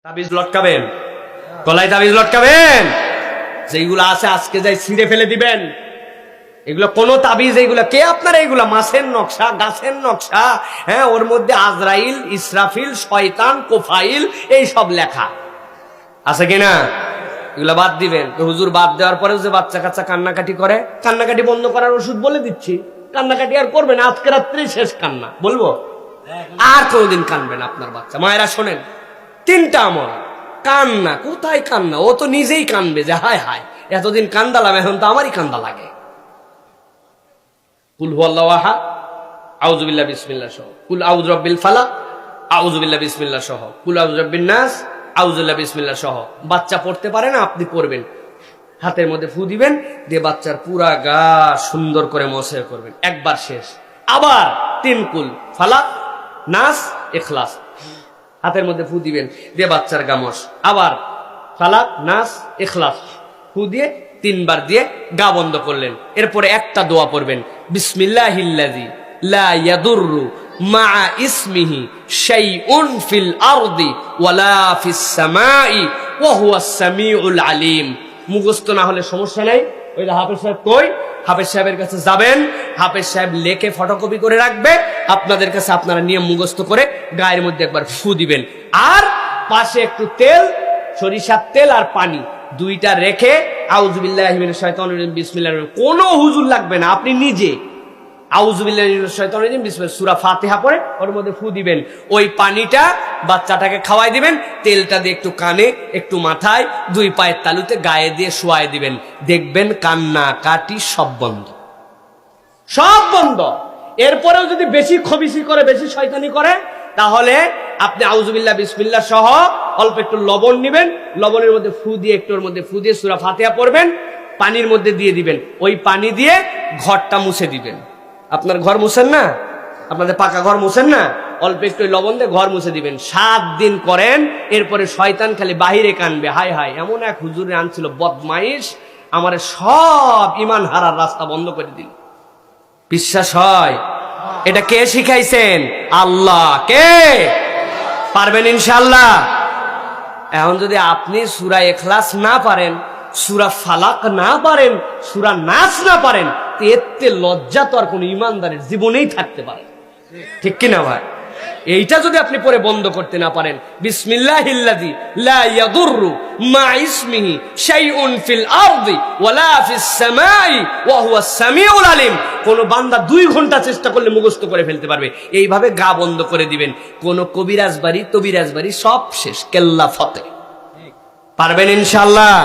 তাবিজ লটকাবেন, গলায় তাবিজ লটকাবেন, যেগুলো আছে আজকে যাই ছিঁড়ে ফেলে দিবেন। এগুলো কোন তাবিজ, এইগুলা কে আপনার, এইগুলা মাছের নকশা, গাছের নকশা, হ্যাঁ, ওর মধ্যে আজরাইল, ইসরাফিল, শয়তান, কোফাইল, এই সব লেখা আছে কিনা? এগুলা বাদ দিবেন। তো হুজুর বাদ দেওয়ার পরেও যে বাচ্চা কাচ্চা কান্নাকাটি করে, কান্নাকাটি বন্ধ করার ওষুধ বলে দিচ্ছি। কান্নাকাটি আর করবেন, আজকে রাত্রি শেষ কান্না, বলবো আর কোনদিন কানবেন আপনার বাচ্চা। মায়েরা শোনেন, তিনটা আমল। কান্না, কোথায় কান্না, ও তো নিজেই কানবে যে হায় হায় এতদিন কান্দালাম, এখন তো আমারই কান্দা লাগে। কুল হুয়াল্লাহু আহাদ, আউযু বিল্লাহি বিসমিল্লাহ সহ, কুল আউযু বিরাব্বিল ফালাক, আউযু বিল্লাহি বিসমিল্লাহ সহ, কুল আউযু বিরাব্বিন নাস, আউযু বিল্লাহি বিসমিল্লাহ সহ। বাচ্চা পড়তে পারে না, আপনি পড়বেন, হাতের মধ্যে ফু দিবেন, দিয়ে বাচ্চার পুরা গা সুন্দর করে মসে করবেন, একবার শেষ। আবার 3 কুল ফালাক, নাস, ইখলাস, হাতের মধ্যে ফু দিবেন, দিয়ে বাচ্চার গা মস, আবার ফালাক, নাস, ইখলাস, ফু দিয়ে 3 বার দিয়ে গা বন্ধ করলেন। এরপরে একটা দোয়া পড়বেন, বিসমিল্লাহিল্লাযী লা ইয়াদুররু মা ইসমিহি শাইউন ফিল আরদি ওয়ালা ফিস সামাই ওয়া হুয়াস সামিউল আলিম। মুখস্থ না হলে সমস্যা নাই, ওই হাফেজ সাহেব কই, হাফেজ সাহেবের কাছে যাবেন, হাফেজ সাহেব লেখে ফটোকপি করে রাখবে, আপনাদের কাছে আপনারা নিয়ে মুখস্থ করে গায়ের মধ্যে একবার ফু দিবেন। আর পাশে একটু তেল, সরিষার তেল আর পানি, দুইটা রেখে আউযু বিল্লাহি মিনাশ শাইতানির রাজিম বিসমিল্লাহির রহমানির রহিম, কোনো হুজুর লাগবে না, আপনি নিজে আউযু বিল্লাহি মিনাশ শাইতানির রাজিম বিসমিল্লাহ সূরা ফাতিহা পড়ে ওর মধ্যে ফু দিবেন। ওই পানিটা বাচ্চাটাকে খাওয়াই দিবেন, তেলটা দিয়ে একটু কানে, একটু মাথায়, 2 পায়ের তালুতে গায়ে দিয়ে শোয়াই দিবেন। দেখবেন কান্না কাটি সব বন্ধ, সব বন্ধ। এরপরেও যদি বেশি খবিসি করে, বেশি শয়তানি করে, তাহলে আপনি আউযু বিল্লাহি বিসমিল্লাহ সহ অল্প একটু লবণ নেবেন, লবণের মধ্যে ফু দিয়ে, একটু ওর মধ্যে ফু দিয়ে সূরা ফাতিহা পড়বেন, পানির মধ্যে দিয়ে দিবেন। ওই পানি দিয়ে ঘরটা মুছে দিবেন। আপনার ঘর মুছেন না, আপনাদের পাকা ঘর মুছেন না, অল্প একটু লবণ দিয়ে ঘর মুছে দিবেন। 7 দিন করেন, এরপরে শয়তান খালি বাহিরে কানবে, হায় হায় এমন এক হুজুরে আনছিল বদমাইশ, আমার সব ইমান হারার রাস্তা বন্ধ করে দিল। বিশ্বাস হয়? এটা কে শিখাইছেন? আল্লাহ। কে পারবেন? ইনশাআল্লাহ। এখন যদি আপনি সূরা ইখলাস না পারেন, সূরা ফালাক না পারেন, সূরা নাস না পারেন, এতে লজ্জা তো আর কোন ইমানদারের জীবনেই থাকতে পারে, ঠিক কিনা ভাই? এইটা যদি আপনি পরে বন্ধ করতে না পারেন, বিসমিল্লাহিল্লাযী লা ইয়াদুররু মা ইসমিহি শাইউন ফিল আরদি ওয়ালা ফিস সামাই ওয়া হুয়াস সামিউল আলিম, কোন বান্দা 2 ঘন্টা চেষ্টা করলে মুখস্থ করে ফেলতে পারবে। এইভাবে গা বন্ধ করে দিবেন। কোন কবিরাজ বাড়ি, তবিরাজ বাড়ি সব শেষ, কেল্লা ফতে। পারবেন ইনশাআল্লাহ?